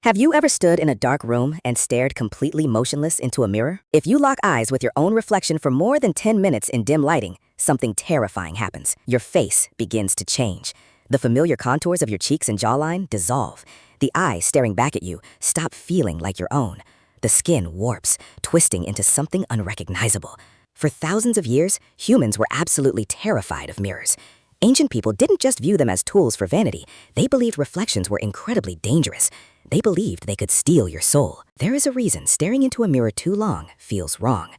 Have you ever stood in a dark room and stared completely motionless into a mirror? If you lock eyes with your own reflection for more than 10 minutes in dim lighting, something terrifying happens. Your face begins to change. The familiar contours of your cheeks and jawline dissolve. The eyes staring back at you stop feeling like your own. The skin warps, twisting into something unrecognizable. For thousands of years, humans were absolutely terrified of mirrors. Ancient people didn't just view them as tools for vanity. They believed reflections were incredibly dangerous. They believed they could steal your soul. There is a reason staring into a mirror too long feels wrong.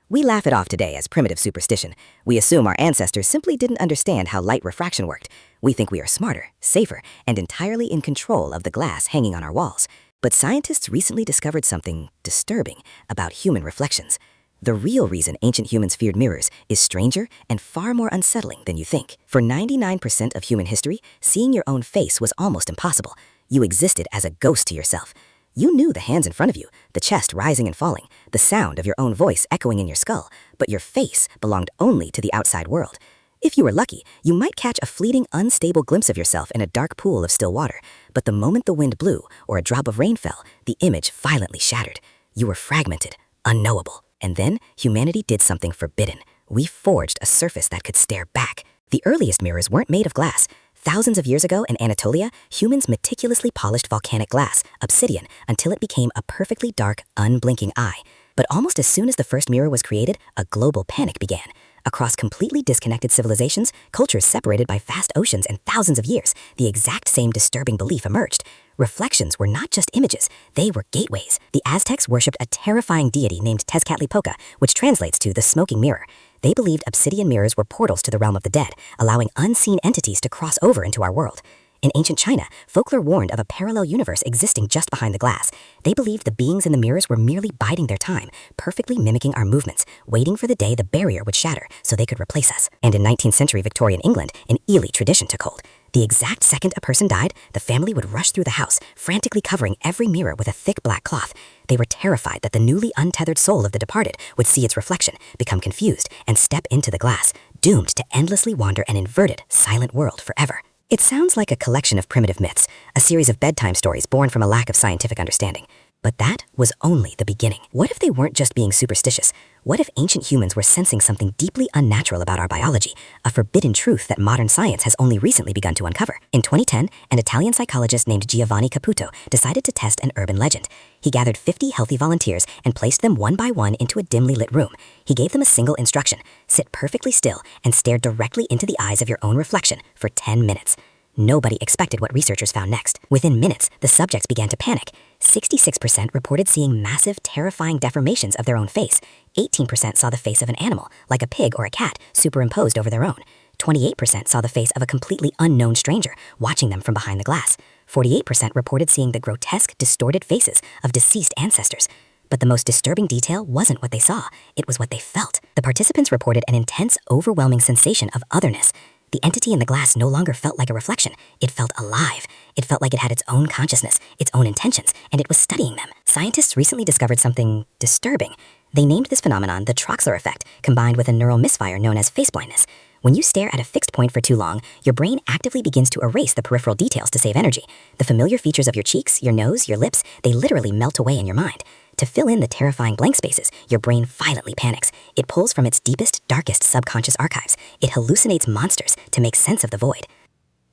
We laugh it off today as primitive superstition. We assume our ancestors simply didn't understand how light refraction worked. We think we are smarter, safer, and entirely in control of the glass hanging on our walls. But scientists recently discovered something disturbing about human reflections. The real reason ancient humans feared mirrors is stranger and far more unsettling than you think. For 99% of human history, seeing your own face was almost impossible. You existed as a ghost to yourself. You knew the hands in front of you, the chest rising and falling, the sound of your own voice echoing in your skull, but your face belonged only to the outside world. If you were lucky, you might catch a fleeting, unstable glimpse of yourself in a dark pool of still water, but the moment the wind blew or a drop of rain fell, the image violently shattered. You were fragmented, unknowable. And then humanity did something forbidden. We forged a surface that could stare back. The earliest mirrors weren't made of glass. Thousands of years ago in Anatolia, humans meticulously polished volcanic glass, obsidian, until it became a perfectly dark, unblinking eye. But almost as soon as the first mirror was created, a global panic began. Across completely disconnected civilizations, cultures separated by vast oceans and thousands of years, the exact same disturbing belief emerged. Reflections were not just images, they were gateways. The Aztecs worshipped a terrifying deity named Tezcatlipoca, which translates to the smoking mirror. They believed obsidian mirrors were portals to the realm of the dead, allowing unseen entities to cross over into our world. In ancient China, folklore warned of a parallel universe existing just behind the glass. They believed the beings in the mirrors were merely biding their time, perfectly mimicking our movements, waiting for the day the barrier would shatter so they could replace us. And in 19th century Victorian England, an eerie tradition took hold. The exact second a person died, the family would rush through the house, frantically covering every mirror with a thick black cloth. They were terrified that the newly untethered soul of the departed would see its reflection, become confused, and step into the glass, doomed to endlessly wander an inverted, silent world forever. It sounds like a collection of primitive myths, a series of bedtime stories born from a lack of scientific understanding. But that was only the beginning. What if they weren't just being superstitious? What if ancient humans were sensing something deeply unnatural about our biology, a forbidden truth that modern science has only recently begun to uncover? In 2010, an Italian psychologist named Giovanni Caputo decided to test an urban legend. He gathered 50 healthy volunteers and placed them one by one into a dimly lit room. He gave them a single instruction: sit perfectly still and stare directly into the eyes of your own reflection for 10 minutes. Nobody expected what researchers found next. Within minutes, the subjects began to panic. 66% reported seeing massive, terrifying deformations of their own face. 18% saw the face of an animal, like a pig or a cat, superimposed over their own. 28% saw the face of a completely unknown stranger, watching them from behind the glass. 48% reported seeing the grotesque, distorted faces of deceased ancestors. But the most disturbing detail wasn't what they saw, it was what they felt. The participants reported an intense, overwhelming sensation of otherness. The entity in the glass no longer felt like a reflection. It felt alive. It felt like it had its own consciousness, its own intentions, and it was studying them. Scientists recently discovered something disturbing. They named this phenomenon the Troxler effect, combined with a neural misfire known as face blindness. When you stare at a fixed point for too long, your brain actively begins to erase the peripheral details to save energy. The familiar features of your cheeks, your nose, your lips, they literally melt away in your mind. To fill in the terrifying blank spaces, your brain violently panics. It pulls from its deepest, darkest subconscious archives. It hallucinates monsters to make sense of the void.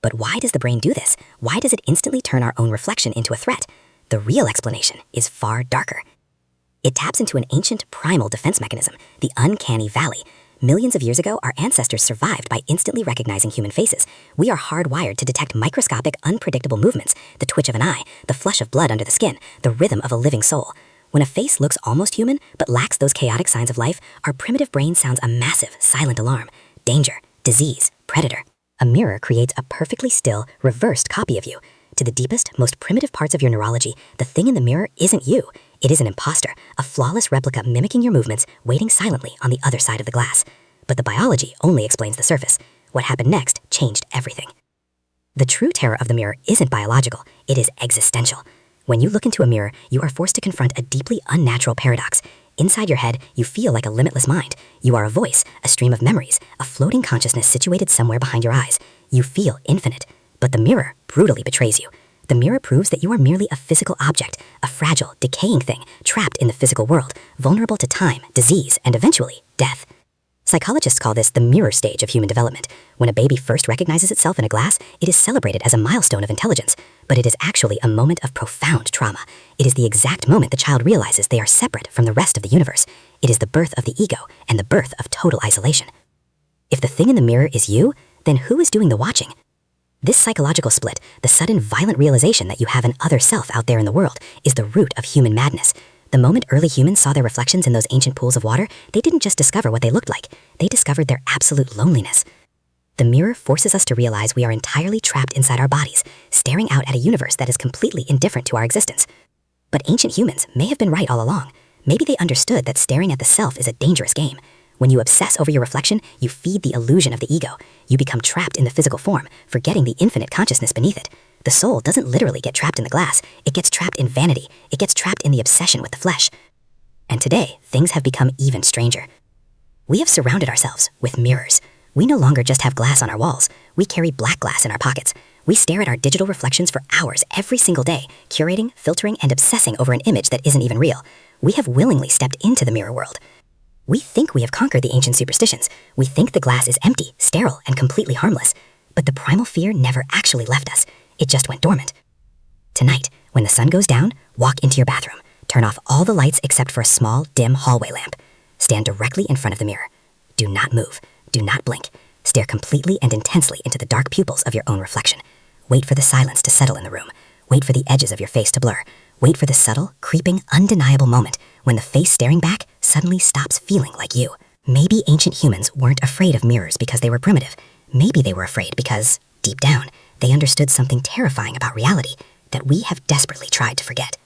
But why does the brain do this? Why does it instantly turn our own reflection into a threat? The real explanation is far darker. It taps into an ancient, primal defense mechanism, the Uncanny Valley. Millions of years ago, our ancestors survived by instantly recognizing human faces. We are hardwired to detect microscopic, unpredictable movements, the twitch of an eye, the flush of blood under the skin, the rhythm of a living soul. When a face looks almost human, but lacks those chaotic signs of life, our primitive brain sounds a massive, silent alarm. Danger, disease, predator. A mirror creates a perfectly still, reversed copy of you. To the deepest, most primitive parts of your neurology, the thing in the mirror isn't you. It is an imposter, a flawless replica mimicking your movements, waiting silently on the other side of the glass. But the biology only explains the surface. What happened next changed everything. The true terror of the mirror isn't biological, it is existential. When you look into a mirror, you are forced to confront a deeply unnatural paradox. Inside your head, you feel like a limitless mind. You are a voice, a stream of memories, a floating consciousness situated somewhere behind your eyes. You feel infinite, but the mirror brutally betrays you. The mirror proves that you are merely a physical object, a fragile, decaying thing, trapped in the physical world, vulnerable to time, disease, and eventually, death. Psychologists call this the mirror stage of human development. When a baby first recognizes itself in a glass, it is celebrated as a milestone of intelligence, but it is actually a moment of profound trauma. It is the exact moment the child realizes they are separate from the rest of the universe. It is the birth of the ego and the birth of total isolation. If the thing in the mirror is you, then who is doing the watching? This psychological split, the sudden violent realization that you have an other self out there in the world, is the root of human madness. The moment early humans saw their reflections in those ancient pools of water, they didn't just discover what they looked like, they discovered their absolute loneliness. The mirror forces us to realize we are entirely trapped inside our bodies, staring out at a universe that is completely indifferent to our existence. But ancient humans may have been right all along. Maybe they understood that staring at the self is a dangerous game. When you obsess over your reflection, you feed the illusion of the ego. You become trapped in the physical form, forgetting the infinite consciousness beneath it. The soul doesn't literally get trapped in the glass. It gets trapped in vanity. It gets trapped in the obsession with the flesh. And today, things have become even stranger. We have surrounded ourselves with mirrors. We no longer just have glass on our walls. We carry black glass in our pockets. We stare at our digital reflections for hours every single day, curating, filtering, and obsessing over an image that isn't even real. We have willingly stepped into the mirror world. We think we have conquered the ancient superstitions. We think the glass is empty, sterile, and completely harmless. But the primal fear never actually left us. It just went dormant. Tonight, when the sun goes down, walk into your bathroom. Turn off all the lights except for a small, dim hallway lamp. Stand directly in front of the mirror. Do not move. Do not blink. Stare completely and intensely into the dark pupils of your own reflection. Wait for the silence to settle in the room. Wait for the edges of your face to blur. Wait for the subtle, creeping, undeniable moment when the face staring back suddenly stops feeling like you. Maybe ancient humans weren't afraid of mirrors because they were primitive. Maybe they were afraid because, deep down, they understood something terrifying about reality that we have desperately tried to forget.